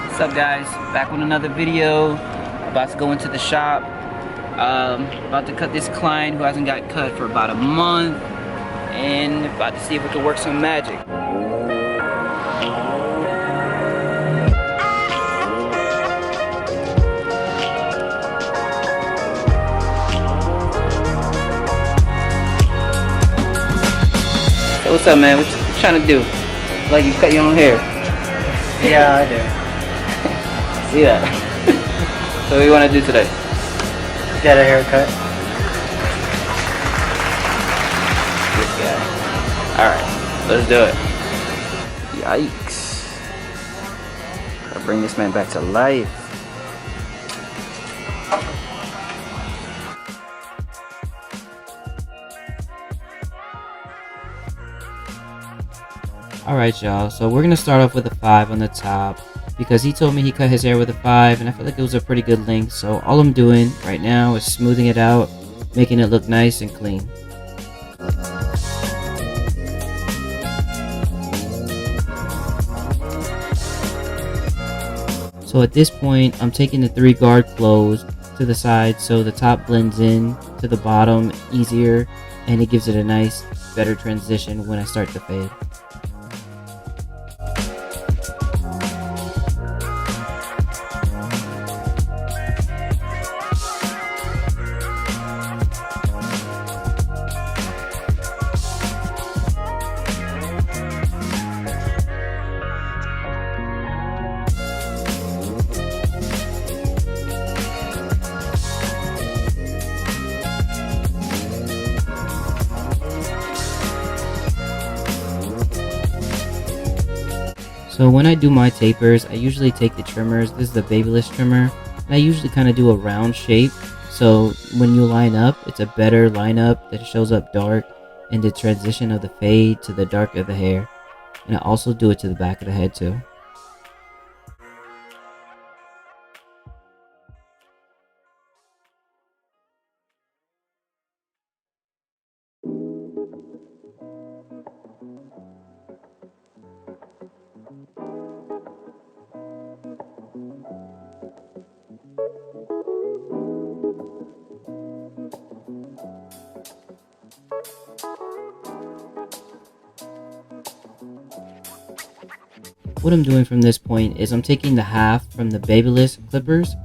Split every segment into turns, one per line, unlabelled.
What's up, guys? Back with another video. About to go into the shop. About to cut this client who hasn't got cut for about a month, and about to see if we can work some magic. So what's up, man? What you trying to do? Like you cut your own hair?
Yeah, I do.
See that? So what do you want to do today?
Get a haircut.
This guy. Alright, let's do it. Yikes. Gotta bring this man back to life.
Alright, y'all, so we're gonna start off with a 5 on the top because he told me he cut his hair with a 5 and I feel like it was a pretty good length. So all I'm doing right now is smoothing it out, making it look nice and clean. So at this point, I'm taking the 3 guard clothes to the side so the top blends in to the bottom easier and it gives it a nice, better transition when I start to fade. So when I do my tapers, I usually take the trimmers. This is the Babyliss trimmer, and I usually kind of do a round shape. So when you line up, it's a better lineup that shows up dark and the transition of the fade to the dark of the hair. And I also do it to the back of the head too. What I'm doing from this point is I'm taking the half from the Babyliss clippers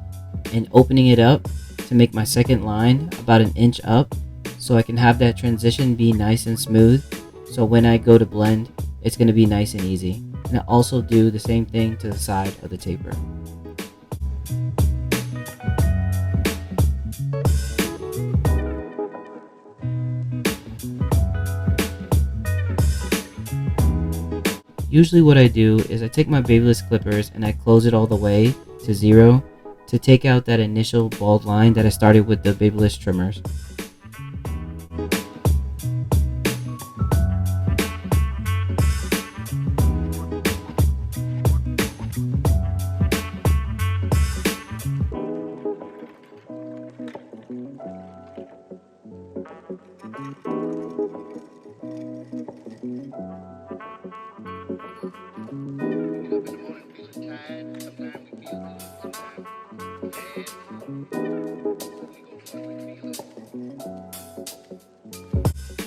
and opening it up to make my second line about an inch up so I can have that transition be nice and smooth. So when I go to blend, it's going to be nice and easy. And I also do the same thing to the side of the taper. Usually what I do is I take my Babyliss clippers and I close it all the way to 0 to take out that initial bald line that I started with the Babyliss trimmers.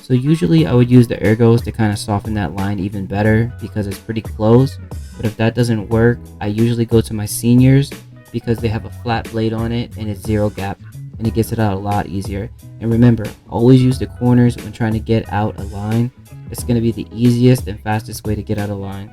So usually I would use the ergos to kind of soften that line even better because it's pretty close. But if that doesn't work, I usually go to my seniors because they have a flat blade on it and it's 0 gap and it gets it out a lot easier. And remember, always use the corners when trying to get out a line. It's going to be the easiest and fastest way to get out a line.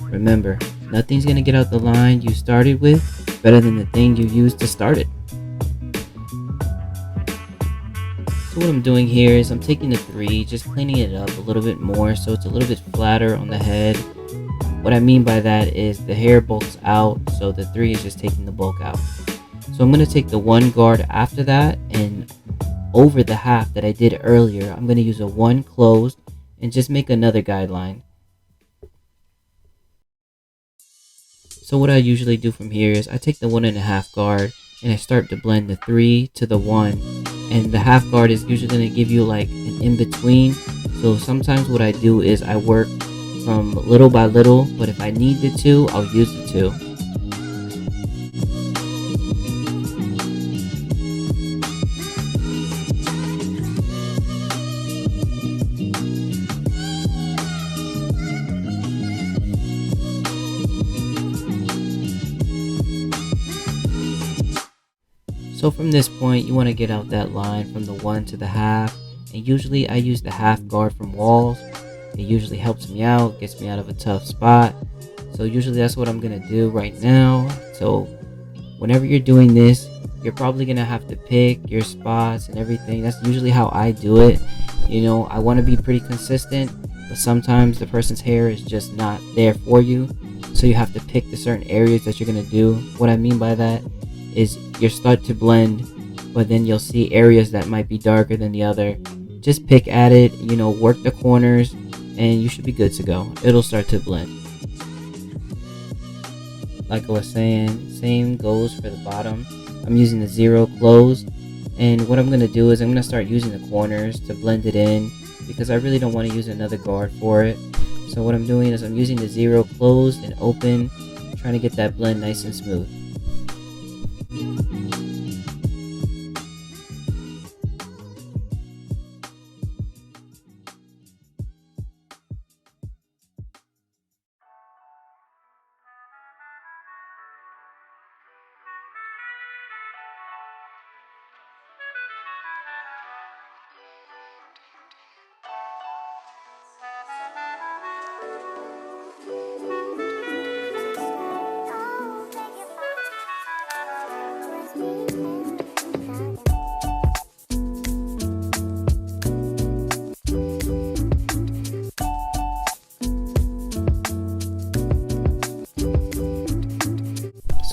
Remember, nothing's going to get out the line you started with better than the thing you used to start it. So what I'm doing here is I'm taking the 3, just cleaning it up a little bit more so it's a little bit flatter on the head. What I mean by that is the hair bulks out, so the 3 is just taking the bulk out. So I'm going to take the 1 guard after that, and over the half that I did earlier, I'm going to use a 1 closed and just make another guideline. So what I usually do from here is I take the 1.5 guard and I start to blend the 3 to the 1, and the half guard is usually going to give you like an in-between. So sometimes what I do is I work from little by little, but if I need the 2, I'll use the 2. So from this point, you want to get out that line from the 1 to the half, and usually I use the half guard from walls. It usually helps me out, gets me out of a tough spot. So usually that's what I'm going to do right now. So whenever you're doing this, you're probably going to have to pick your spots and everything. That's usually how I do it. You know, I want to be pretty consistent, but sometimes the person's hair is just not there for you. So you have to pick the certain areas that you're going to do. What I mean by that is you start to blend, but then you'll see areas that might be darker than the other. Just pick at it, you know, work the corners, and you should be good to go. It'll start to blend. Like I was saying, same goes for the bottom. I'm using the 0 closed, and what I'm going to do is I'm going to start using the corners to blend it in, because I really don't want to use another guard for it. So what I'm doing is I'm using the 0 closed and open, trying to get that blend nice and smooth.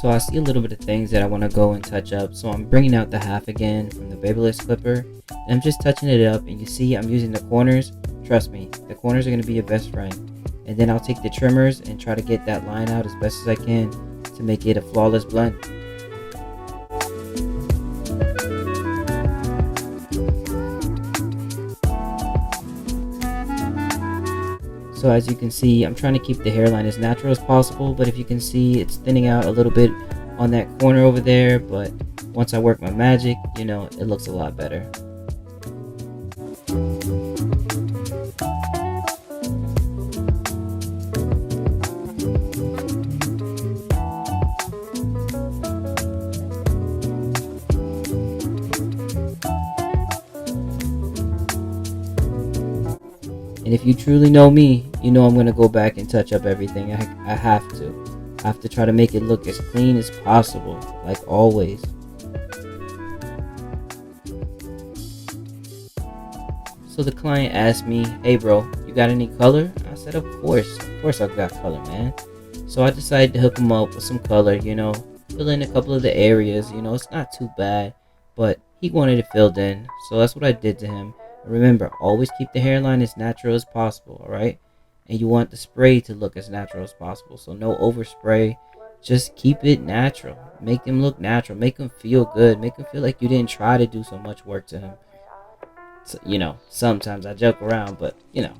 So I see a little bit of things that I want to go and touch up. So I'm bringing out the half again from the Babyliss clipper, and I'm just touching it up, and you see I'm using the corners. Trust me, the corners are going to be your best friend. And then I'll take the trimmers and try to get that line out as best as I can to make it a flawless blend. So as you can see, I'm trying to keep the hairline as natural as possible, but if you can see, it's thinning out a little bit on that corner over there, but once I work my magic, you know, it looks a lot better. And if you truly know me, you know I'm going to go back and touch up everything. I have to. I have to try to make it look as clean as possible, like always. So the client asked me, "Hey bro, you got any color?" I said, of course I've got color, man. So I decided to hook him up with some color, you know, fill in a couple of the areas, you know, it's not too bad, but he wanted it filled in, so that's what I did to him. Remember, always keep the hairline as natural as possible, alright? And you want the spray to look as natural as possible. So no overspray. Just keep it natural. Make them look natural. Make them feel good. Make them feel like you didn't try to do so much work to him. So, you know, sometimes I joke around, but, you know.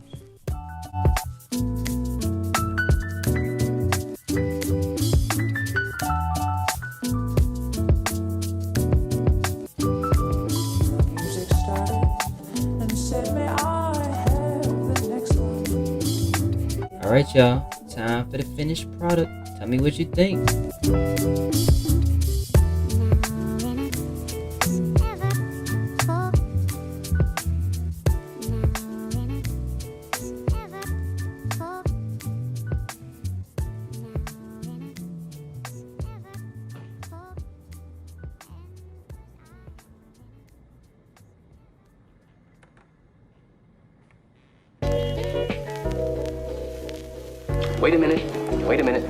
Alright y'all, time for the finished product. Tell me what you think.
Wait a minute.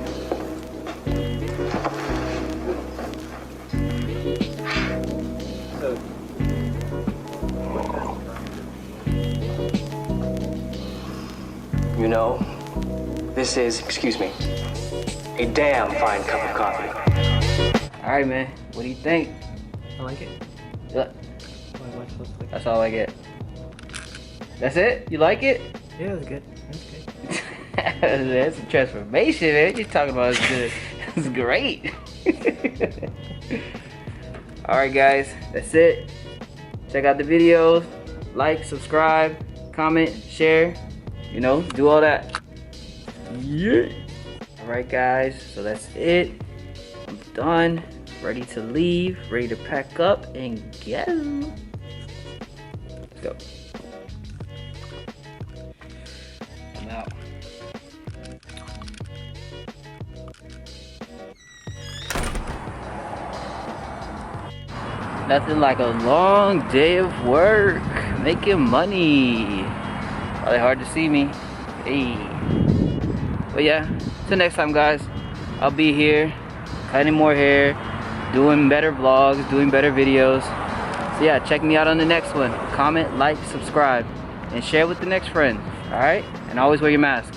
You know, this is, excuse me, a damn fine cup of coffee.
All right, man. What do you think?
I like it.
Yeah,
Why am I supposed to like it?
that's all I get. That's it? You like it?
Yeah, it's good. That's good.
That's a transformation, man. You're talking about it's good. It's great. Alright guys, that's it. Check out the videos. Like, subscribe, comment, share. You know, do all that. Yeah. Alright guys, so that's it. I'm done. Ready to leave. Ready to pack up and go. Let's go. I'm out. Nothing like a long day of work, making money. Probably hard to see me. Hey. But yeah, till next time guys, I'll be here, cutting more hair, doing better vlogs, doing better videos. So yeah, check me out on the next one. Comment, like, subscribe, and share with the next friend. Alright? And always wear your mask.